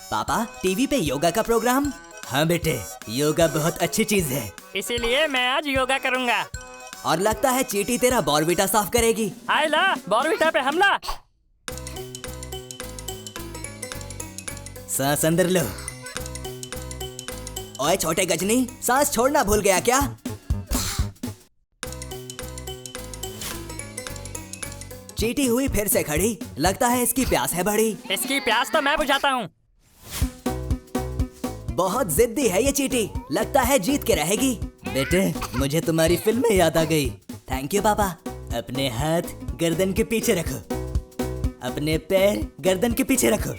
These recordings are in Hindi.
पापा टीवी पे योगा का प्रोग्राम। हाँ बेटे, योगा बहुत अच्छी चीज है, इसीलिए मैं आज योगा करूंगा। और लगता है चींटी तेरा बॉर्नवीटा साफ करेगी। आइला, बॉर्नवीटा पे हमला। सांस अंदर लो। ओए छोटे गजनी, सांस छोड़ना भूल गया क्या? चींटी हुई फिर से खड़ी, लगता है इसकी प्यास है बड़ी। इसकी प्यास तो मैं बुझाता हूँ। बहुत जिद्दी है ये चींटी, लगता है जीत के रहेगी। बेटे, मुझे तुम्हारी फिल्म याद आ गई। थैंक यू पापा। अपने हाथ गर्दन के पीछे रखो, अपने पैर गर्दन के पीछे रखो।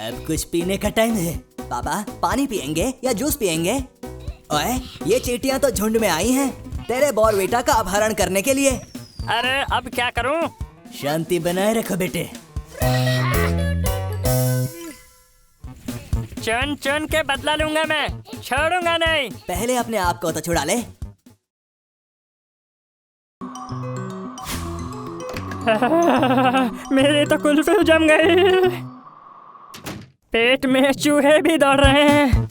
अब कुछ पीने का टाइम है। पापा पानी पियेंगे या जूस पियेंगे? ओए, ये चींटियां तो झुंड में आई हैं तेरे बॉर्नवीटा का अपहरण करने के लिए। अरे अब क्या करूँ? शांति बनाए रखो बेटे। चुन चुन के बदला लूंगा मैं, छोड़ूंगा नहीं। पहले अपने आप को तो छुड़ा ले। मेरी तो कुल्फी जम गई। पेट में चूहे भी दौड़ रहे हैं।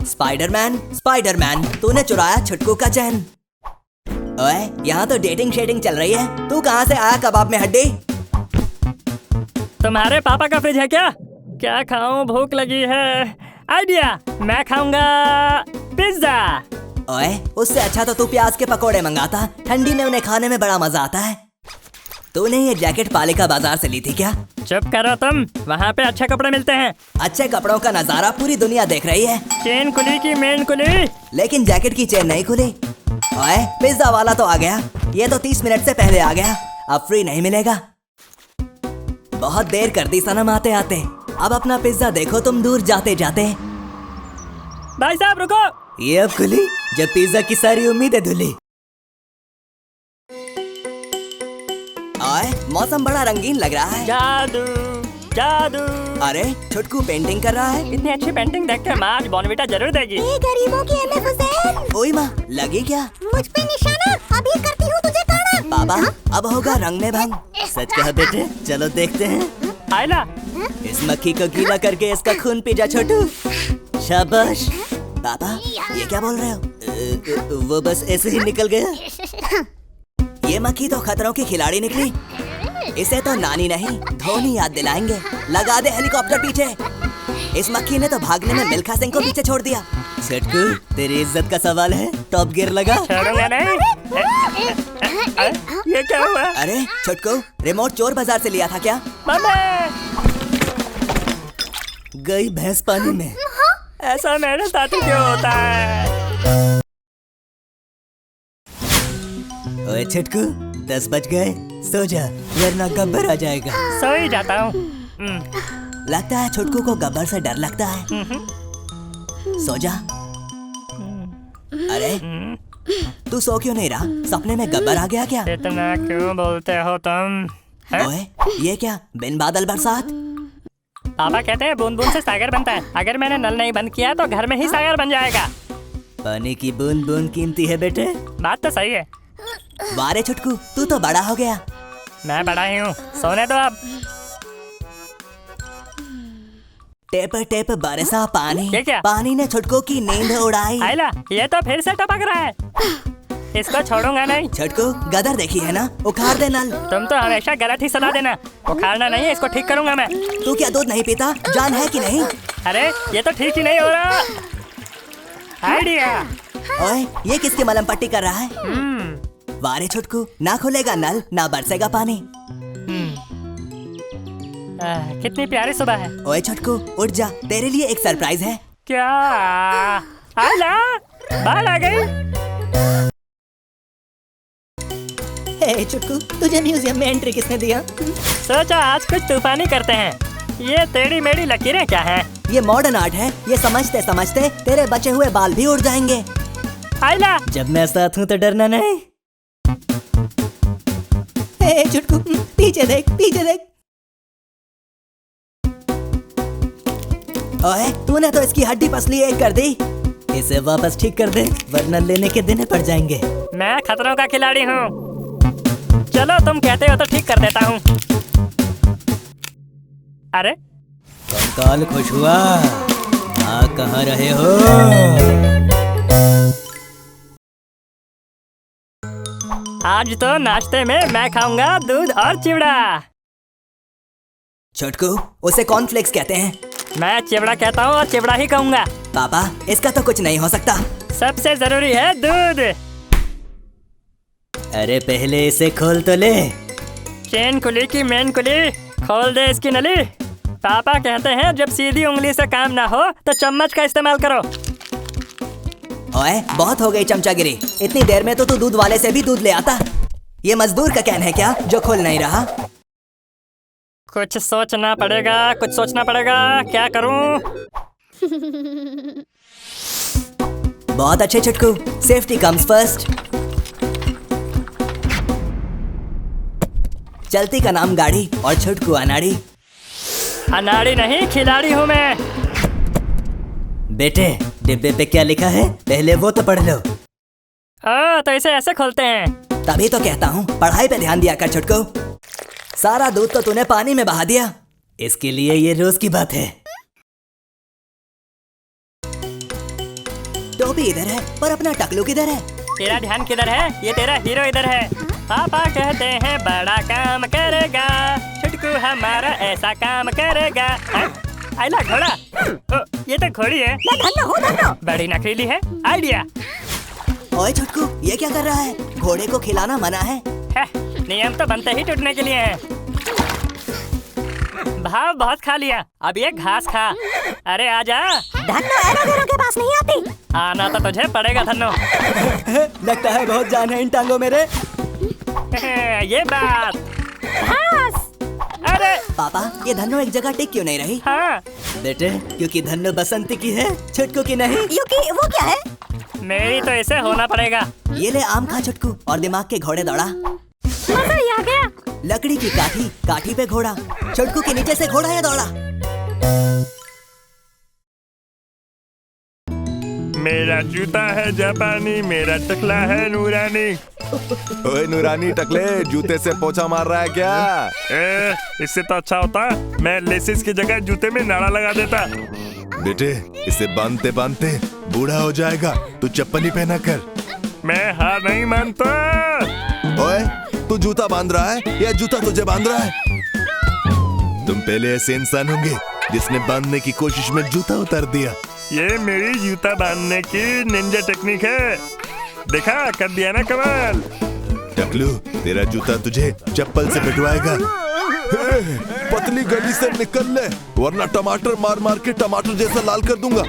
स्पाइडरमैन, स्पाइडरमैन, तूने चुराया छुटकू का चैन। ओए, यहाँ तो डेटिंग शेटिंग चल रही है। तू कहाँ से आया कबाब में हड्डी? तुम्हारे पापा का फ्रिज है क्या? क्या खाऊं, भूख लगी है। आइडिया, मैं खाऊंगा पिज्जा। ओए, उससे अच्छा तो तू प्याज के पकोड़े मंगाता, ठंडी में उन्हें खाने में बड़ा मजा आता है। तूने ये जैकेट पालिका बाजार से ली थी क्या? चुप करो तुम, वहाँ पे अच्छे कपड़े मिलते हैं। अच्छे कपड़ों का नजारा पूरी दुनिया देख रही है। चेन खुली की मेन खुली, लेकिन जैकेट की चेन नहीं खुली। ओए, पिज्जा वाला तो आ गया। ये तो 30 मिनट से पहले आ गया, अब फ्री नहीं मिलेगा। बहुत देर कर दी सनम आते आते। अब अपना पिज्जा देखो तुम दूर जाते जाते। भाई साहब रुको। ये अब खुली जब पिज्जा की सारी उम्मीदें धुली। ओए, मौसम बड़ा रंगीन लग रहा है। जादू जादू। अरे छुटकू पेंटिंग कर रहा है। इतनी अच्छी पेंटिंग देख कर माँ आज बॉर्नवीटा जरूर देगी। ये गरीबों की एमएफ हुसैन। ओए माँ, लगी क्या? मुझ पे निशाना, अभी करती हूँ तुझे ताना। पापा, अब होगा रंग में भंग। सच कहा बेटे, चलो देखते हैं। आइला, इस मक्खी को गीला करके इसका खून पी जा छोटू। शाबाश। पापा, ये क्या बोल रहे हो? वो बस ऐसे ही निकल गया। ये मक्खी तो खतरों की खिलाड़ी निकली। इसे तो नानी नहीं, धोनी याद दिलाएंगे। लगा दे हेलीकॉप्टर पीछे। इस मक्खी ने तो भागने में मिल्खा सिंह को पीछे छोड़ दिया। छुटकू, तेरी इज्जत का सवाल है, टॉप गियर लगा। छोड़ूंगा नहीं। ये क्या हुआ? अरे छुटकू, रिमोट चोर बाजार से लिया था क्या? मम्मी, गई भैंस पानी में। ऐसा मेरे साथ ही क्यों होता है? ओए छुटकू, 10 बज गए, सो जा वरना गब्बर आ जाएगा। सो ही जाता हूँ। लगता है छुटकू को गब्बर से डर लगता है। सो जा। अरे तू सो क्यों नहीं रहा? सपने में गब्बर आ गया क्या? इतना क्यों बोलते हो तुम? ओए, ये क्या बिन बादल बरसात? पापा कहते हैं बूंद बूंद से सागर बनता है। अगर मैंने नल नहीं बंद किया तो घर में ही सागर बन जाएगा। पानी की बूंद बूंद कीमती है बेटे। बात तो सही है। वारे छुटकू, तू तो बड़ा हो गया। मैं बड़ा ही हूँ, सोने दो अब। टेप टेप बरसा पानी। ये क्या? पानी ने छुटकू की नींद उड़ाई। आइला, ये तो फिर से टपक रहा है। इसको छोड़ूंगा नहीं। छुटकू, गदर देखी है ना, उखाड़ दे नल। तुम तो हमेशा गलत ही सलाह देना। उखाड़ना नहीं है, इसको ठीक करूंगा मैं। तू क्या दूध नहीं पीता? जान है कि नहीं? अरे ये तो ठीक ही नहीं हो रहा। आइडिया। ओए, ये किसकी मलम पट्टी कर रहा है? वारे छुटकू, ना खुलेगा नल ना बरसेगा पानी। कितनी प्यारी सुबह है। ओए छुटकू, उठ जा, तेरे लिए एक सरप्राइज है। क्या? आइला, बाल आ गई। हे छुटकू, तुझे म्यूजियम में एंट्री किसने दिया? सोचा आज कुछ तूफानी करते हैं। ये टेढ़ी मेढ़ी लकीरें क्या हैं? ये मॉडर्न आर्ट है। ये समझते समझते तेरे बचे हुए बाल भी उड़ जाएंगे। आइला, जब मैं साथ हूँ तो डरना नहीं। हे छुटकू, पीछे देख, पीछे देख। ओए, तूने तो इसकी हड्डी पसली एक कर दी। इसे वापस ठीक कर दे, वरना लेने के देने पड़ जाएंगे। मैं खतरों का खिलाड़ी हूँ। चलो तुम कहते हो तो ठीक कर देता हूँ। अरे कंकाल खुश हुआ। आ कहाँ रहे हो? आज तो नाश्ते में मैं खाऊंगा दूध और चिवड़ा। छोटकू, उसे कॉर्नफ्लेक्स कहते हैं। मैं चिवड़ा कहता हूँ और चिवड़ा ही कहूंगा। पापा, इसका तो कुछ नहीं हो सकता। सबसे जरूरी है दूध। अरे पहले इसे खोल तो ले। चेन कुली की मेन कुली, खोल दे इसकी नली। पापा कहते हैं जब सीधी उंगली से काम ना हो तो चम्मच का इस्तेमाल करो। ओए, बहुत हो गई चमचागिरी। इतनी देर में तो तू दूध वाले से भी दूध ले आता। ये मजदूर का कैन है क्या जो खोल नहीं रहा? कुछ सोचना पड़ेगा, कुछ सोचना पड़ेगा। क्या करूं? बहुत अच्छे छुटकू, सेफ्टी कम्स फर्स्ट। चलती का नाम गाड़ी और छुटकू अनाड़ी। अनाड़ी नहीं, खिलाड़ी हूँ मैं। बेटे, डिब्बे पे क्या लिखा है पहले वो तो पढ़ लो। तो इसे ऐसे खोलते हैं। तभी तो कहता हूँ पढ़ाई पे ध्यान दिया कर छुटकू। सारा दूध तो तूने पानी में बहा दिया। इसके लिए ये रोज की बात है। टोपी इधर है पर अपना टकलू किधर है? तेरा ध्यान किधर है? ये तेरा हीरो इधर है। पापा कहते हैं बड़ा काम करेगा, छुटकू हमारा ऐसा काम करेगा। आइला घोड़ा। ये तो घोड़ी है। बड़ी नखरीली है। आइडिया। ओए छुटकू, ये क्या कर रहा है? घोड़े को खिलाना मना है। नियम तो बनते ही टूटने के लिए हैं। भाव बहुत खा लिया, अब ये घास खा। अरे आजा। धन्नो एरोगेरो के पास नहीं आती। आना तो तुझे पड़ेगा धन्नो। लगता है बहुत जान है इन टांगों मेरे। ये बात। अरे पापा, ये धन्नो एक जगह टिक क्यों नहीं रही? हाँ, बेटे, क्योंकि धन्नो बसंती की है, छुटकू की नहीं। युकी, वो क्या है? मेरी तो इसे होना पड़ेगा। ये ले आम खा छुटकू और दिमाग के घोड़े दौड़ा। मजा ही आ गया। लकड़ी की काठी, काठी पे घोड़ा, छुटकू के नीचे से घोड़ा या दौड़ा। मेरा जूता है जापानी, मेरा टकला है नूरानी। ओए नूरानी टकले, जूते से पोछा मार रहा है क्या? इससे तो अच्छा होता मैं लेसिस की जगह जूते में नाड़ा लगा देता। बेटे, इसे बांधते बांधते बूढ़ा हो जाएगा, तू चप्पल ही पहना कर। मैं हार नहीं मानता। ओए, तू जूता बांध रहा है या जूता तुझे बांध रहा है? तुम पहले ऐसे इंसान होंगे जिसने बांधने की कोशिश में जूता उतार दिया। ये मेरी जूता बांधने की निंजा टेक्निक है। देखा, कर दिया ना कमाल। टकलू, तेरा जूता तुझे चप्पल से पिटवाएगा। पतली गली से निकल ले, वरना टमाटर मार मार के टमाटर जैसा लाल कर दूंगा।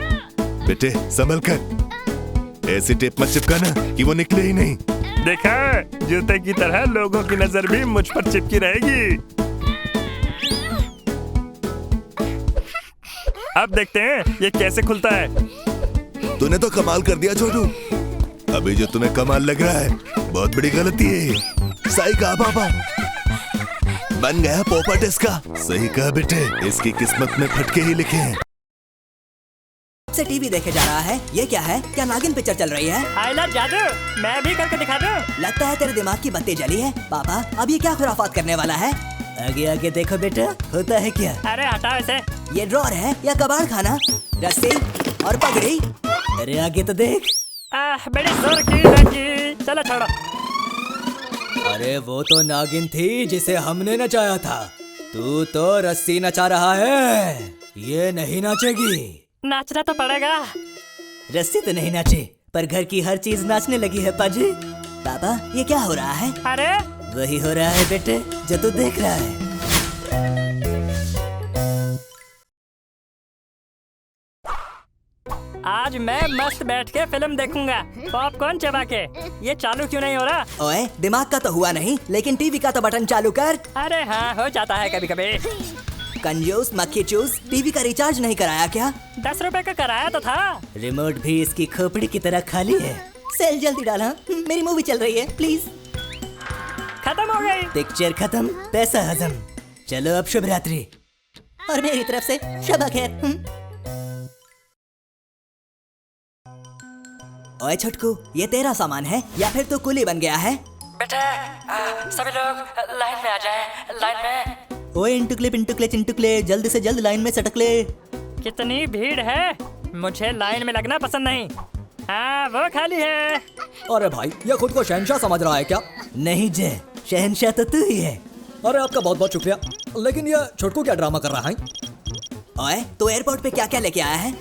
बेटे संभल कर, ऐसी टेप मत चिपकाना कि वो निकले ही नहीं। देखा, जूते की तरह लोगों की नजर भी मुझ पर चिपकी रहेगी। अब देखते हैं ये कैसे खुलता है। तूने तो कमाल कर दिया छोटू। अभी जो तुम्हें कमाल लग रहा है बहुत बड़ी गलती है ये। सही कहा पापा, बन गया पोपट इसका। सही कहा बेटे, इसकी किस्मत में फटके ही लिखे हैं। से टीवी देखे जा रहा है। ये क्या है? क्या नागिन पिक्चर चल रही है? आइला जादू, मैं भी करके दिखा दूं। लगता है तेरे दिमाग की बत्ती जली है। पापा, अब ये क्या खुराफात करने वाला है? आगे आगे देखो बेटा, होता है क्या? अरे हटाओ इसे। ये ड्रॉर है या कबाड़ खाना? रस्सी और पगड़ी? अरे आगे तो देख। बड़ी जोर की लगी। चलो छोड़ो। अरे वो तो नागिन थी जिसे हमने नचाया था। तू तो रस्सी नचा रहा है, ये नहीं नाचेगी। नाचना तो पड़ेगा। रस्सी तो नहीं नाचे, पर घर की हर चीज नाचने लगी है पाजी। पापा, ये क्या हो रहा है? अरे वही हो रहा है बेटे जो तू देख रहा है। आज मैं मस्त बैठ के फिल्म देखूंगा, पॉपकॉर्न चबा के। ये चालू क्यों नहीं हो रहा? ओए, दिमाग का तो हुआ नहीं, लेकिन टीवी का तो बटन चालू कर। अरे हाँ, हो जाता है कभी कभी। कंजूस मक्खी चूस, टीवी का रिचार्ज नहीं कराया क्या? 10 रुपए का कराया तो था। रिमोट भी इसकी खोपड़ी की तरह खाली है। सेल जल्दी डाला, मेरी मूवी चल रही है प्लीज। खत्म हो गई। पिक्चर खत्म, पैसा हजम। चलो अब शुभ रात्रि। और मेरी तरफ से शबा खैर। ओए छुटकू, ये तेरा सामान है या फिर तू कुली बन गया है? बेटे, सभी लोग लाइन में आ जाएं, लाइन में। ओए इंटुकले पिंटुकले चिंटुकले, जल्द से जल्द लाइन में सटक ले। कितनी भीड़ है, मुझे लाइन में लगना पसंद नहीं। हाँ वो खाली है। अरे भाई, ये खुद को शहंशाह समझ रहा है क्या? नहीं जय, शहंशाह तो तू ही है। अरे आपका बहुत बहुत शुक्रिया, लेकिन ये छोटू क्या ड्रामा कर रहा है? ओए तो एयरपोर्ट पे क्या क्या लेके आया है?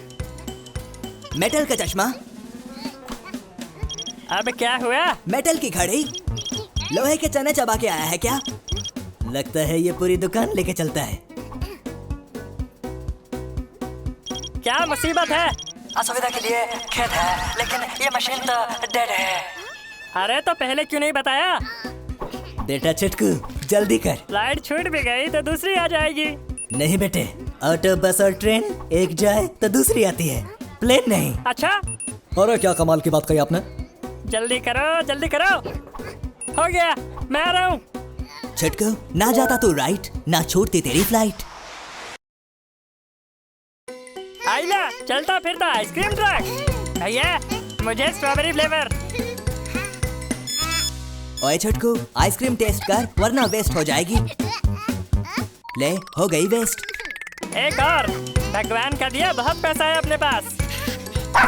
मेटल का चश्मा, अब क्या हुआ? मेटल की घड़ी, लोहे के चने चबा के आया है क्या? लगता है ये पूरी दुकान लेके चलता है। क्या मुसीबत है? असुविधा के लिए खेद है, लेकिन ये मशीन तो डेड है। अरे तो पहले क्यों नहीं बताया? बेटा चुटकू जल्दी कर। लाइट छूट भी गई तो दूसरी आ जाएगी। नहीं बेटे, ऑटो बस और ट्रेन एक जाए तो दूसरी आती है, प्लेन नहीं। अच्छा अरे क्या कमाल की बात कही आपने। जल्दी करो जल्दी करो। हो गया, मैं आ रहा हूँ। छुटकू ना जाता तू राइट, ना छूटती तेरी फ्लाइट। आइला चलता फिरता आइसक्रीम ट्रक। भैया मुझे स्ट्रॉबेरी फ्लेवर। ओए छुटकू, आइसक्रीम टेस्ट कर वरना वेस्ट हो जाएगी। ले हो गई वेस्ट। एक और, भगवान का दिया बहुत पैसा है अपने पास।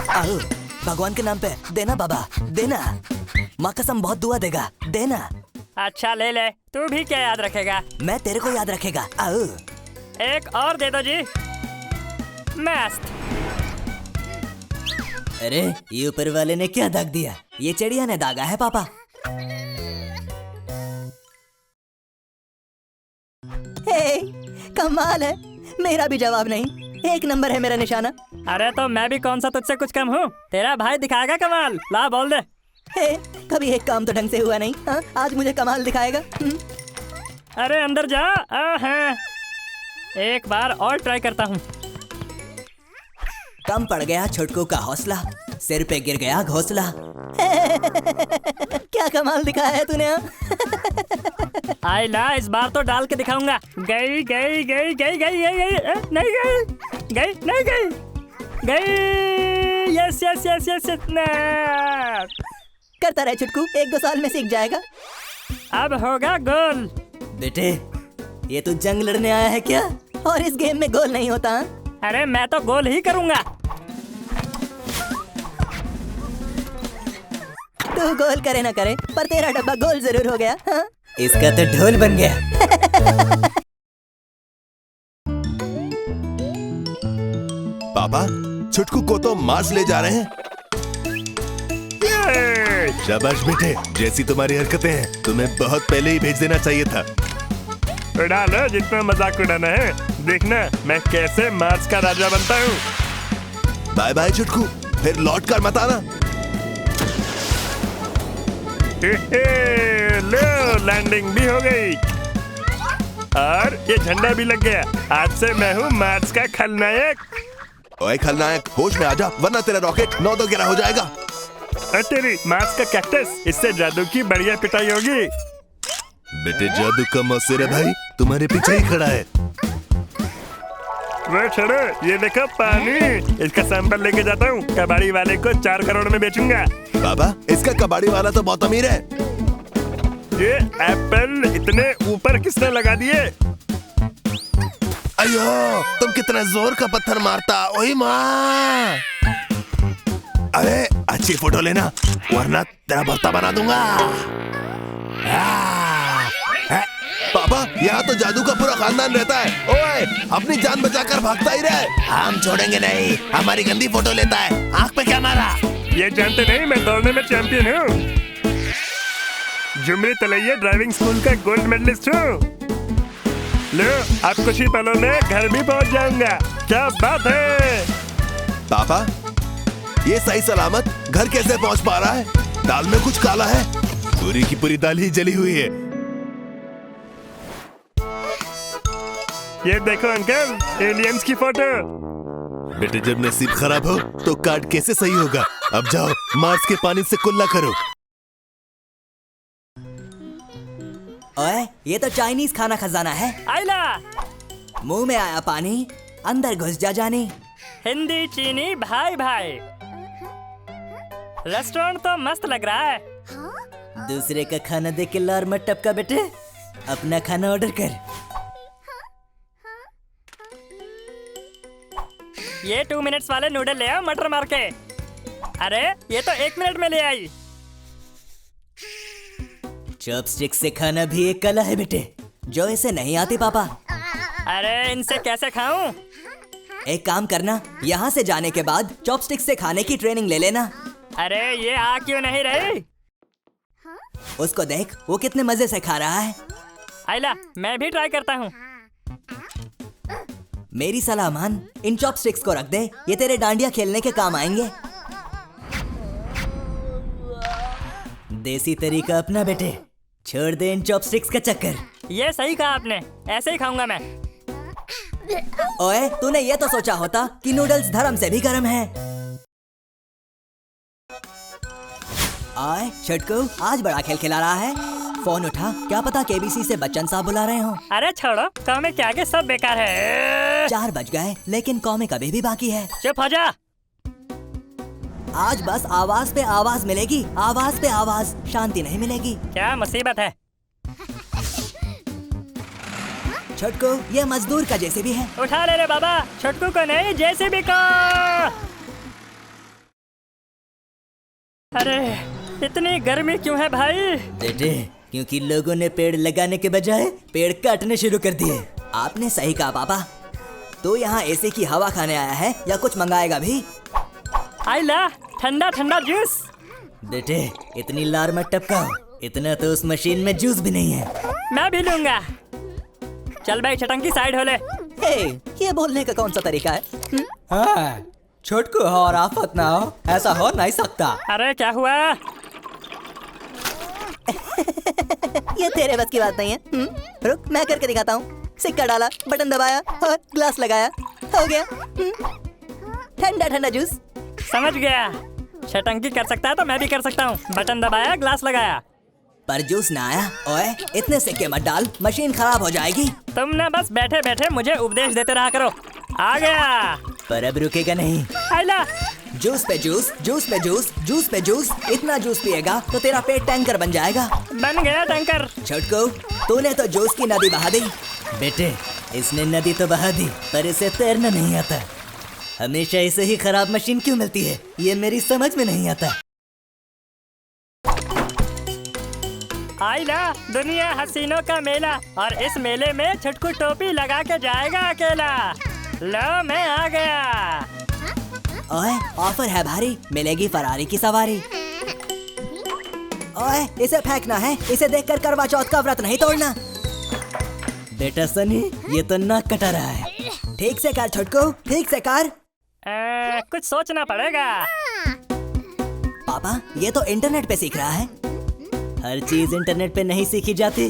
आओ, भगवान के नाम पे देना बाबा, देना। माँ कसम बहुत दुआ देगा, देना। अच्छा ले ले, तू भी क्या याद रखेगा? मैं तेरे को याद रखेगा। आओ। एक और दे दो जी। मस्त। अरे ये ऊपर वाले ने क्या दाग दिया? ये चिड़िया ने दागा है पापा। हे, कमाल है, मेरा भी जवाब नहीं। एक नंबर है मेरा निशाना। अरे तो मैं भी कौन सा तुझसे कुछ कम हूँ? तेरा भाई दिखाएगा कमाल। ला बोल दे। हे, कभी एक काम तो ढंग से हुआ नहीं। हाँ, आज मुझे कमाल दिखाएगा। अरे अंदर जा। हाँ। एक बार और ट्राई करता हूँ। कम पड़ गया छुटकू का हौसला, सिर पे गिर गया घोंसला। क्या कमाल दिखाया है तूने। आई ला, इस बार तो डाल के दिखाऊंगा। गई गई गई गई गई गई गई नहीं गई गई नहीं गई गई। Yes yes yes yes. करता रहे छुटकू, 1-2 साल में सीख जाएगा। अब होगा गोल। बेटे ये तू जंग लड़ने आया है क्या? और इस गेम में गोल नहीं होता। अरे मैं तो गोल ही करूंगा। तू गोल करे ना करे, पर तेरा डब्बा गोल जरूर हो गया। हाँ? इसका तो ढोल बन गया। पापा, छुटकू को तो मार्स ले जा रहे हैं। शाबाश बेटे, जैसी तुम्हारी हरकतें हैं, तुम्हें बहुत पहले ही भेज देना चाहिए था। उड़ा लो जितना मजाक उड़ाना है, देखना मैं कैसे मार्स का राजा बनता हूँ। बाय बाय छुटकू, फिर लौट कर मत आना। लो लैंडिंग भी हो गई और ये झंडा भी लग गया। आज से मैं हूँ मार्स का खलनायक। ओए खलनायक, होश में आजा वरना तेरा रॉकेट 9-2-11 हो जाएगा। और तेरी मार्स का कैक्टस, इससे जादू की बढ़िया पिटाई होगी। बेटे जादू का मौसेरा भाई तुम्हारे पीछे ही खड़ा है। वो छोड़ो, ये देखो पानी, इसका सैंपल लेके जाता हूँ, कबाड़ी वाले को 4 करोड़ में बेचूंगा। बाबा, इसका कबाड़ी वाला तो बहुत अमीर है। ये एप्पल इतने ऊपर किसने लगा दिए? अयो, तुम कितना जोर का पत्थर मारता। ओए माँ, अरे अच्छी फोटो लेना वरना तेरा भर्ता बना दूंगा। पापा, यहाँ तो जादू का पूरा खानदान रहता है। ओए, अपनी जान बचाकर भागता ही रहे। हम छोड़ेंगे नहीं, हमारी गंदी फोटो लेता है। आँख पे क्या मारा? ये जानते नहीं मैं दौड़ने में चैंपियन हूँ। झुमरी तलैया ड्राइविंग स्कूल का गोल्ड मेडलिस्ट हूँ। लो, अब कुछ ही पलों में घर भी पहुँच जाऊंगा। क्या बात है? पापा, ये सही सलामत घर कैसे पहुँच पा रहा है? दाल में कुछ काला है। पूरी की पूरी दाल ही जली हुई है। ये देखो अंकल, एलियंस की फोटो। बेटे जब नसीब खराब हो तो कार्ड कैसे सही होगा? अब जाओ मार्स के पानी से कुल्ला करो। ओए, ये तो चाइनीज खाना खजाना है। आइला, मुंह में आया पानी, अंदर घुस जा जानी। हिंदी चीनी भाई भाई। रेस्टोरेंट तो मस्त लग रहा है। दूसरे का खाना देख के लार मत टपका बेटे, अपना खाना ऑर्डर कर। ये 2 मिनट्स वाले नूडल ले आओ मटर मार के। अरे ये तो 1 मिनट में ले आई। चॉपस्टिक से खाना भी एक कला है बेटे, जो इसे नहीं आती पापा। अरे इनसे कैसे खाऊं? एक काम करना, यहाँ से जाने के बाद चॉपस्टिक से खाने की ट्रेनिंग ले लेना। अरे ये आ क्यों नहीं रही? उसको देख, वो कितने मजे से खा रहा है। आइला, मैं भी ट्राई करता हूँ। मेरी सलाह मान, इन चॉपस्टिक्स को रख दे, ये तेरे डांडिया खेलने के काम आएंगे। देसी तरीका अपना बेटे, छोड़ दे इन चॉपस्टिक्स का चक्कर। ये सही कहा आपने, ऐसे ही खाऊंगा मैं। ओए, तूने ये तो सोचा होता कि नूडल्स धर्म से भी गर्म है। आए छटकू, आज बड़ा खेल खिला रहा है। फोन उठा, क्या पता केबीसी से बच्चन साहब बुला रहे हो। अरे छोड़ो, कॉमिक के आगे सब बेकार है। 4 बज गए, लेकिन कॉमिक अभी भी बाकी है। चुप हो जा। आज बस आवाज पे आवाज मिलेगी, आवाज पे आवाज, शांति नहीं मिलेगी। क्या मुसीबत है? छटकू, ये मजदूर का जैसे भी है। उठा ले रे बाबा, छोटकू को नहीं जेसीबी को। अरे इतनी गर्मी क्यों है भाई? बेटे, क्योंकि लोगों ने पेड़ लगाने के बजाय पेड़ काटने शुरू कर दिए। आपने सही कहा पापा। तो यहाँ एसी की हवा खाने आया है या कुछ मंगाएगा भी? आइला, ठंडा ठंडा जूस। बेटे, इतनी लार मत टपकाओ, इतना तो उस मशीन में जूस भी नहीं है। मैं भी लूंगा। चल भाई, छटंकी साइड हो ले। हे, ये बोलने का कौन सा तरीका है? हाँ, छोटकू हो और आफत ना हो, ऐसा हो नहीं सकता। अरे क्या हुआ? ये तेरे बस की बात नहीं है। रुक, मैं करके दिखाता हूँ। सिक्का डाला, बटन दबाया और ग्लास लगाया, हो गया ठंडा ठंडा जूस। समझ गया, छटंकी कर सकता है तो मैं भी कर सकता हूँ। बटन दबाया, ग्लास लगाया, पर जूस ना आया। ओए, इतने सिक्के मत डाल, मशीन खराब हो जाएगी। तुम ना बस बैठे बैठे मुझे उपदेश देते रहा करो। आ गया। पर अब रुकेगा नहीं। आइला, जूस पे जूस, जूस पे जूस, जूस पे जूस, इतना जूस पिएगा तो तेरा पेट टैंकर बन जाएगा। बन गया टैंकर। छोटकू, तूने तो जूस की नदी बहा दी। बेटे, इसने नदी तो बहा दी, पर इसे तैरना नहीं आता। हमेशा इसे ही खराब मशीन क्यों मिलती है, ये मेरी समझ में नहीं आता। आइला, दुनिया हसीनों का मेला, और इस मेले में छुटकू टोपी लगा के जाएगा अकेला। लो, मैं आ गया। ओए, ऑफर है भारी, मिलेगी फरारी की सवारी। ओए, इसे फेंकना है, इसे देखकर करवा चौथ का व्रत नहीं तोड़ना। बेटा सनी, ये तो नाक कटा रहा है। ठीक से कर छोटकू, ठीक से कर। कुछ सोचना पड़ेगा। पापा, ये तो इंटरनेट पे सीख रहा है। हर चीज इंटरनेट पे नहीं सीखी जाती।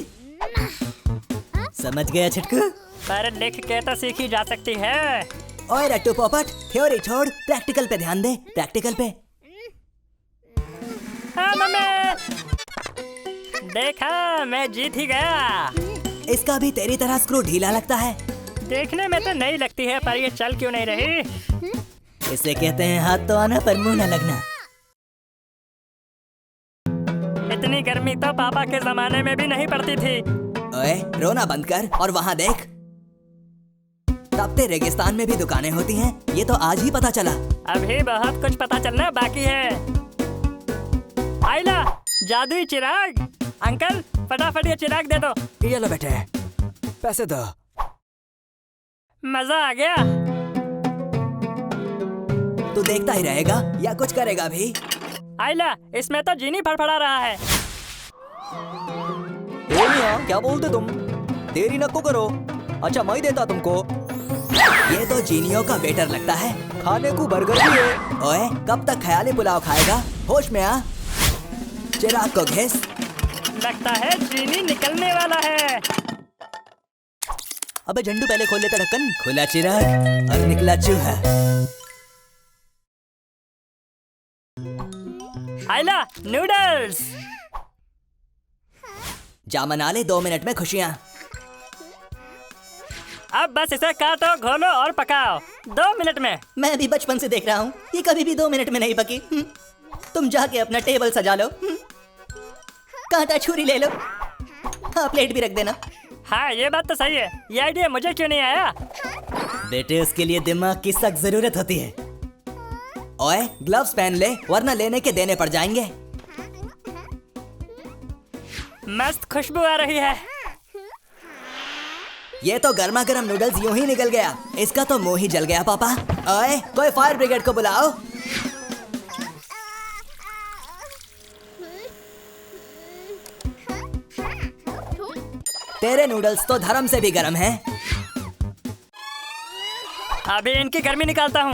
समझ गया छटकू? पर लिख के तो सीखी जा सकती है। ओए रट्टू पोपट, थ्योरी छोड़, प्रैक्टिकल पे ध्यान दे, प्रैक्टिकल पे। हाँ मम्मी, देखा, मैं जीत ही गया। इसका भी तेरी तरह स्क्रू ढीला लगता है। देखने में तो नहीं लगती है, पर ये चल क्यों नहीं रही? इसे कहते हैं हाथ तो आना पर मुंह न लगना। इतनी गर्मी तो पापा के जमाने में भी नहीं पड़ती थी। ओए, रोना बंद कर और वहाँ देख। तपते रेगिस्तान में भी दुकानें होती हैं, ये तो आज ही पता चला। अभी बहुत कुछ पता चलना बाकी है। आइला, जादुई चिराग। अंकल, फटाफट ये चिराग दे दो। ये लो बेटे, पैसे दो। मजा आ गया। तू देखता ही रहेगा या कुछ करेगा भी? आइला, इसमें तो जीनी फड़फड़ा रहा है। क्या बोलते तुम? देरी न को करो। अच्छा, मैं देता तुमको। ये तो जीनियों का वेटर लगता है। खाने को बर्गर भी है। ओए, कब तक ख्याली पुलाव खाएगा? होश में आ। चिराग को घिस। लगता है चीनी निकलने वाला है। अबे झंडू, पहले खोल लेता ढक्कन। खुला चिराग और निकला चूहा। आइला, नूडल्स। जा मना ले 2 मिनट में खुशियाँ। अब बस इसे काटो, घोलो और पकाओ 2 मिनट में। मैं भी बचपन से देख रहा हूँ, ये कभी भी 2 मिनट में नहीं पकी। तुम जाके अपना टेबल सजा लो। कांटा छुरी ले लो। हाँ, प्लेट भी रख देना। हाँ, ये बात तो सही है। ये आइडिया मुझे क्यों नहीं आया? बेटे उसके लिए दिमाग की सख्त जरूरत होती है। ओए ग्लव्स पहन ले वरना लेने के देने पड़ जाएंगे। मस्त खुशबू आ रही है। ये तो गर्मा गर्म नूडल्स यूं ही निकल गया। इसका तो मुंह ही जल गया पापा। ओए कोई फायर ब्रिगेड को बुलाओ। तेरे नूडल्स तो धर्म से भी गर्म हैं। अभी इनकी गर्मी निकालता हूँ।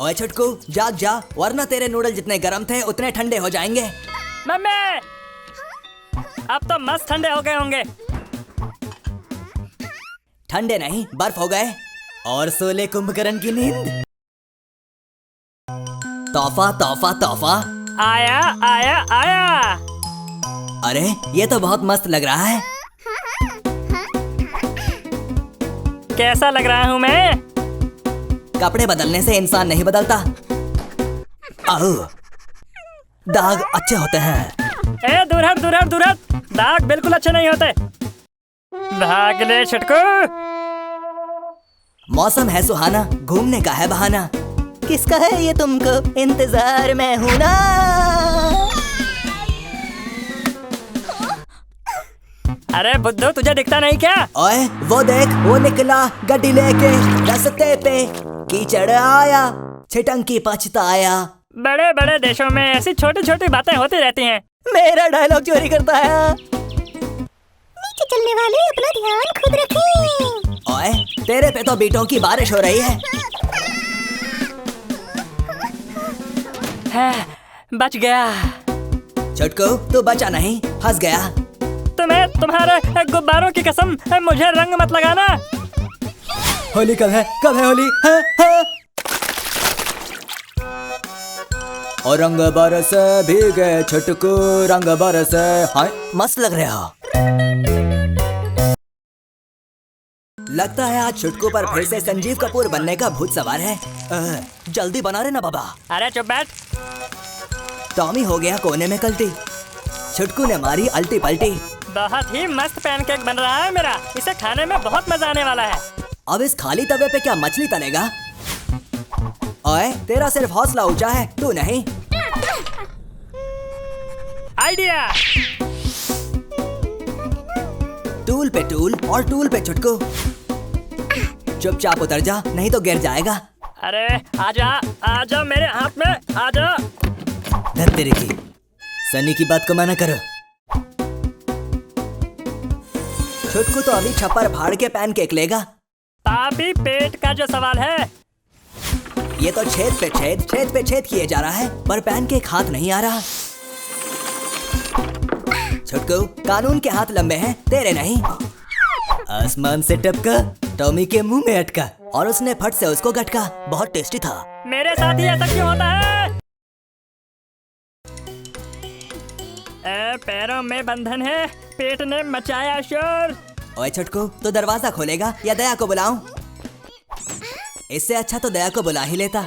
ओए छुटकू जाग जा वरना तेरे नूडल जितने गर्म थे उतने ठंडे हो जाएंगे। मम्मी अब तो मस्त ठंडे हो गए होंगे। ठंडे नहीं बर्फ हो गए। और सोले कुंभकर्ण की नींद। तोहफा तोहफा तोहफा। आया आया आया। अरे ये तो बहुत मस्त लग रहा है। कैसा लग रहा हूँ मैं? कपड़े बदलने से इंसान नहीं बदलता। आओ दाग अच्छे होते हैं। ए दूर हट दूर हट दूर हट। दाग बिल्कुल अच्छे नहीं होते। भाग ले छटकू। मौसम है सुहाना घूमने का है बहाना। किसका है ये तुमको इंतजार में हूं ना। अरे बुद्धू तुझे दिखता नहीं क्या? ओए वो देख वो निकला गड्डी लेके रास्ते पे कीचड़ आया छिटंकी पछताया। बड़े बड़े देशों में ऐसी छोटी छोटी बातें होती रहती हैं। मेरा डायलॉग चोरी करता है। नीचे चलने वाले अपना ध्यान खुद रखें। ओए तेरे पे तो बीटों की बारिश हो रही है। बच गया। छुटकू तू बचा नहीं फंस गया। तुम्हें तुम्हारे गुब्बारों की कसम मुझे रंग मत लगाना। होली कब है होली है। और रंग बरस भीगे छुटकू रंग बरस। हाय मस्त लग रहा हो। लगता है आज छुटकू पर फिर से संजीव कपूर बनने का भूत सवार है। जल्दी बना रहे ना बाबा। अरे चुप बैठ। टॉमी हो गया कोने में कल्टी। छुटकू ने मारी अल्टी पल्टी। बहुत ही मस्त पैनकेक बन रहा है मेरा। इसे खाने में बहुत मजा आने वाला है। अब इस खाली तवे पे क्या मछली तलेगा? ओए तेरा सिर्फ हौसला ऊंचा है तू नहीं। आइडिया। टूल पे टूल और टूल पे छुटकू। चुपचाप उतर जा नहीं तो गिर जाएगा। अरे आजा आजा मेरे हाथ में आजा। धर तेरे की सनी की बात को मना करो। छुटकू तो अभी छप्पर फाड़ के पैनकेक लेगा। पापी पेट का जो सवाल है। ये तो छेद पे छेद किए जा रहा है पर पैनकेक हाथ नहीं आ रहा। छुटकू कानून के हाथ लंबे हैं तेरे नहीं। आसमान से टपका टॉमी के मुंह में अटका और उसने फट से उसको गटका। बहुत टेस्टी था। मेरे साथ ही ऐसा क्यों होता है? पैरों में बंधन है पेट ने मचाया शोर। ओए छुटकू तो दरवाजा खोलेगा या दया को बुलाऊं? इससे अच्छा तो दया को बुला ही लेता।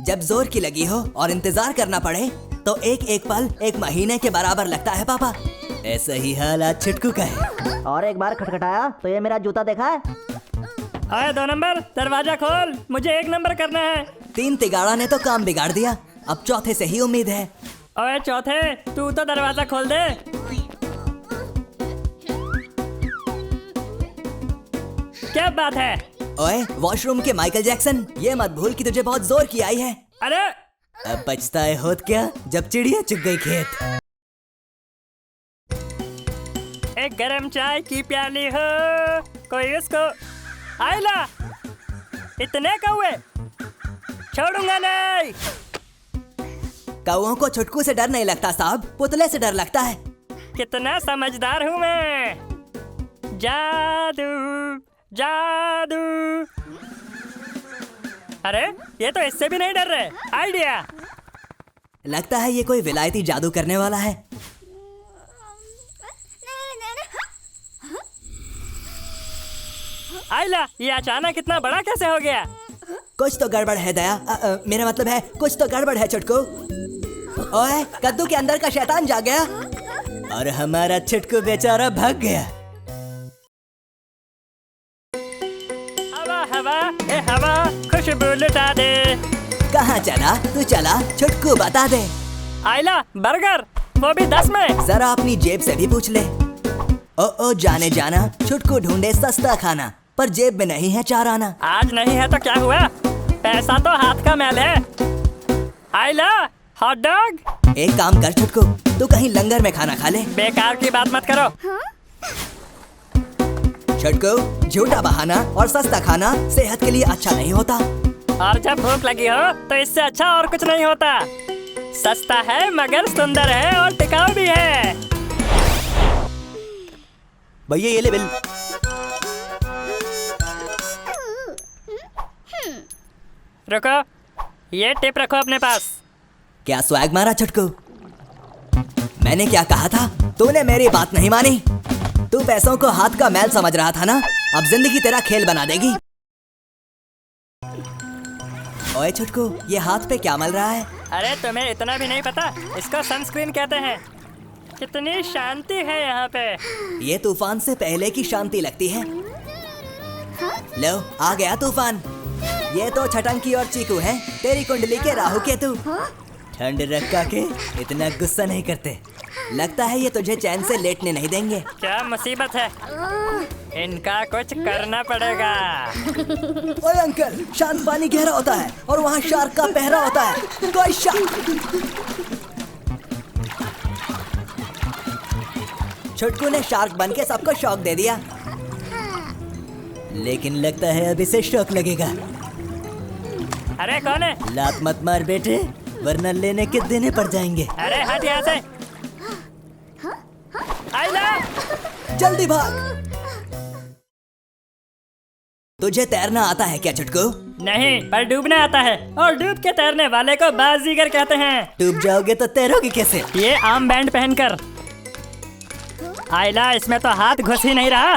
जब जोर की लगी हो और इंतजार करना पड़े तो एक एक पल एक महीने के बराबर लगता है पापा। ऐसा ही हाल आज छुटकू का है। और एक बार खटखटाया तो ये मेरा जूता देखा है? अरे 2 नंबर दरवाजा खोल मुझे 1 नंबर करना है। 3 तिगाड़ा ने तो काम बिगाड़ दिया। अब चौथे से ही उम्मीद है। ओए चौथे तू तो दरवाजा खोल दे। क्या बात है? ओए वॉशरूम के माइकल जैक्सन ये मत भूल कि तुझे बहुत जोर की आई है। अरे अब पछताए होत क्या जब चिड़िया चुग गई खेत। एक गरम चाय की प्याली हो कोई उसको। आइला इतने कौवे छोड़ूंगा नहीं। कौओं को छुटकू से डर नहीं लगता साहब पुतले से डर लगता है। कितना समझदार हूँ मैं। जादू जादू। अरे ये तो इससे भी नहीं डर रहे। आइडिया। लगता है ये कोई विलायती जादू करने वाला है। आइला ये अचानक इतना बड़ा कैसे हो गया? कुछ तो गड़बड़ है दया। मेरा मतलब है कुछ तो गड़बड़ है छुटकू। ओए कद्दू के अंदर का शैतान जा गया। और हमारा छुटकू बेचारा भाग गया। हवा हवा ए हवा खुशबू लुटा दे। कहाँ चला तू? चला छुटकू बता दे। आइला बर्गर, वो भी 10 में। जरा अपनी जेब से भी पूछ ले। ओ जाने जाना, छुटकू ढूंढे सस्ता खाना, पर जेब में नहीं है 4 आना। आज नहीं है तो क्या हुआ, पैसा तो हाथ का मैल है। आइला हॉट डॉग। एक काम कर छुटकू, तू कहीं लंगर में खाना खा ले। बेकार की बात मत करो। छुटकू, झूठा बहाना और सस्ता खाना सेहत के लिए अच्छा नहीं होता। और जब भूख लगी हो तो इससे अच्छा और कुछ नहीं होता। सस्ता है मगर सुंदर है और टिकाऊ भी है। भैया ये ले बिल। रुको, ये टिप रखो अपने पास। क्या स्वैग मारा छुटकू? मैंने क्या कहा था? तूने मेरी बात नहीं मानी। तू पैसों को हाथ का मैल समझ रहा था ना? अब जिंदगी तेरा खेल बना देगी। ओए छुटकू, ये हाथ पे क्या मल रहा है? अरे तुम्हें इतना भी नहीं पता, इसको सनस्क्रीन कहते हैं। कितनी शांति है यहाँ पे। ये तूफान से पहले की शांति लगती है। लो आ गया तूफान। ये तो छटंकी और चीकू हैं, तेरी कुंडली के राहु केतु। ठंड रखा के इतना गुस्सा नहीं करते। लगता है ये तुझे चैन से लेटने नहीं देंगे। क्या मुसीबत है, इनका कुछ करना पड़ेगा। ओए अंकल, शांत पानी गहरा होता है और वहाँ शार्क का पहरा होता है। कोई छुटकू ने शार्क बन के सबको शौक दे दिया, लेकिन लगता है अब इसे शौक लगेगा। अरे कौन है? लात मत मार बेटे, वरना लेने के देने पड़ जाएंगे। अरे हट यहाँ से। आइला, जल्दी भाग। तुझे तैरना आता है क्या छुटकू? नहीं, पर डूबना आता है, और डूब के तैरने वाले को बाजीगर कहते हैं। डूब जाओगे तो तैरोगे कैसे? ये आर्म बैंड पहनकर। आइला, इसमें तो हाथ घुस ही नहीं रहा।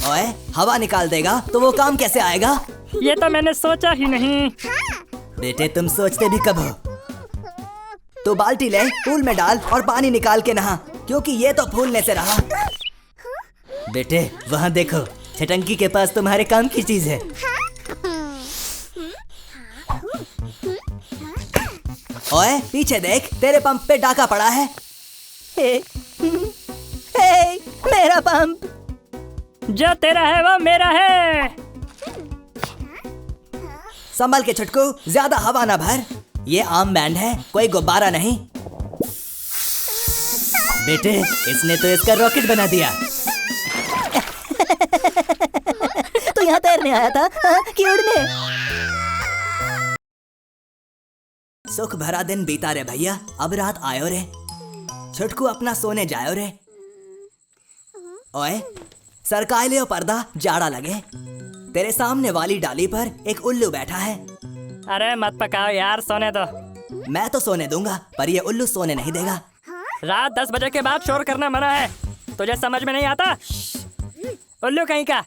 ओए, हवा निकाल देगा तो वो काम कैसे आएगा? ये तो मैंने सोचा ही नहीं। बेटे तुम सोचते भी कब हो? तो बाल्टी ले, पूल में डाल और पानी निकाल के नहा, क्योंकि ये तो फूलने से रहा। बेटे वहाँ देखो, छटंकी के पास तुम्हारे काम की चीज है। ओए पीछे देख, तेरे पंप पे डाका पड़ा है। हे, मेरा पंप। जो तेरा है वो मेरा है। संभल के छुटकू, ज्यादा हवा ना भर। ये आर्म बैंड है, कोई गुब्बारा नहीं। बेटे इसने तो इसका रॉकेट बना दिया। तो यहाँ तैरने आया था कि उड़ने? सुख भरा दिन बीता रे भैया, अब रात आयो रे। छुटकू अपना सोने जायो रे। ओए सरकाए ले पर्दा, जाड़ा लगे। तेरे सामने वाली डाली पर एक उल्लू बैठा है। अरे मत पकाओ यार, सोने दो। मैं तो सोने दूंगा, पर ये उल्लू सोने नहीं देगा। रात 10 बजे के बाद शोर करना मना है। तुझे समझ में नहीं आता? उल्लू कहीं का।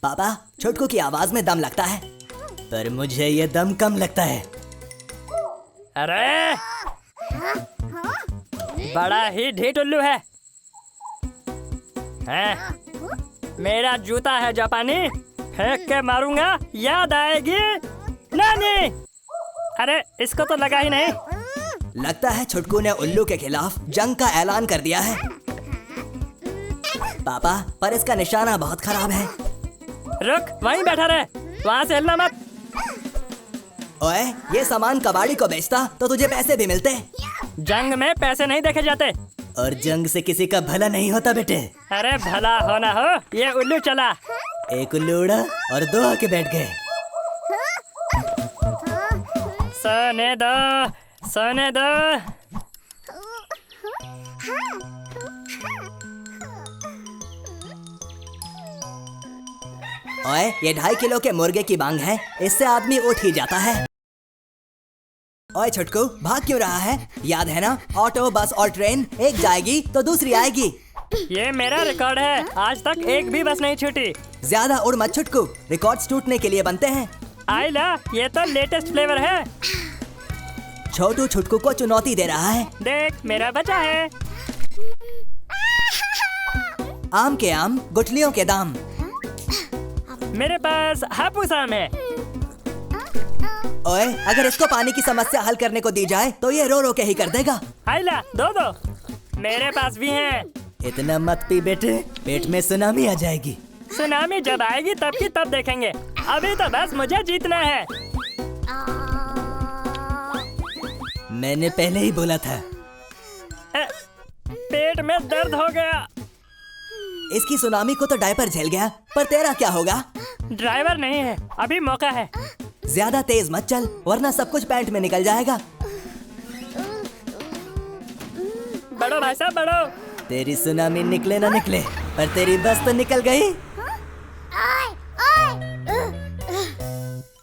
पापा, छुटकू की आवाज में दम लगता है, पर मुझे ये दम कम लगता है। अरे बड़ा ही ढीठ उल्लू है। मेरा जूता है जापानी, फेंक के मारूंगा, याद आएगी नानी। अरे इसको तो लगा ही नहीं। लगता है छुटकू ने उल्लू के खिलाफ जंग का ऐलान कर दिया है। पापा, पर इसका निशाना बहुत खराब है। रुक, वहीं बैठा रहे, वहां से हिलना मत। ओए, ये सामान कबाड़ी को बेचता तो तुझे पैसे भी मिलते। जंग में पैसे नहीं देखे जाते, और जंग से किसी का भला नहीं होता बेटे। अरे भला हो ना हो, ये उल्लू चला। एक उल्लू उड़ा और 2 आके बैठ गए। सोने दो, सोने दो। ओए, ये 2.5 किलो के मुर्गे की बांग है, इससे आदमी उठ ही जाता है। ओए छुटकू, भाग क्यों रहा है? याद है ना, ऑटो, बस और ट्रेन, एक जाएगी तो दूसरी आएगी। ये मेरा रिकॉर्ड है, आज तक एक भी बस नहीं छूटी। ज्यादा उड़ मत छुटकू, रिकॉर्ड्स टूटने के लिए बनते हैं। आइला, ये तो लेटेस्ट फ्लेवर है। छोटू छुटकू को चुनौती दे रहा है। देख मेरा बच्चा है। आम के आम, गुठलियों के दाम। मेरे पास हापुस आम है। ओए, अगर इसको पानी की समस्या हल करने को दी जाए तो ये रो रो के ही कर देगा। आइला दो दो, मेरे पास भी है। इतना मत पी बेटे, पेट में सुनामी आ जाएगी। सुनामी जब आएगी तब की तब देखेंगे, अभी तो बस मुझे जीतना है। मैंने पहले ही बोला था। पेट में दर्द हो गया। इसकी सुनामी को तो डायपर झेल गया, पर तेरा क्या होगा? ड्राइवर नहीं है, अभी मौका है। ज्यादा तेज मत चल, वरना सब कुछ पैंट में निकल जाएगा। बढ़ो भाई साहब बढ़ो। तेरी सुनामी निकले ना निकले, पर तेरी बस तो निकल गई।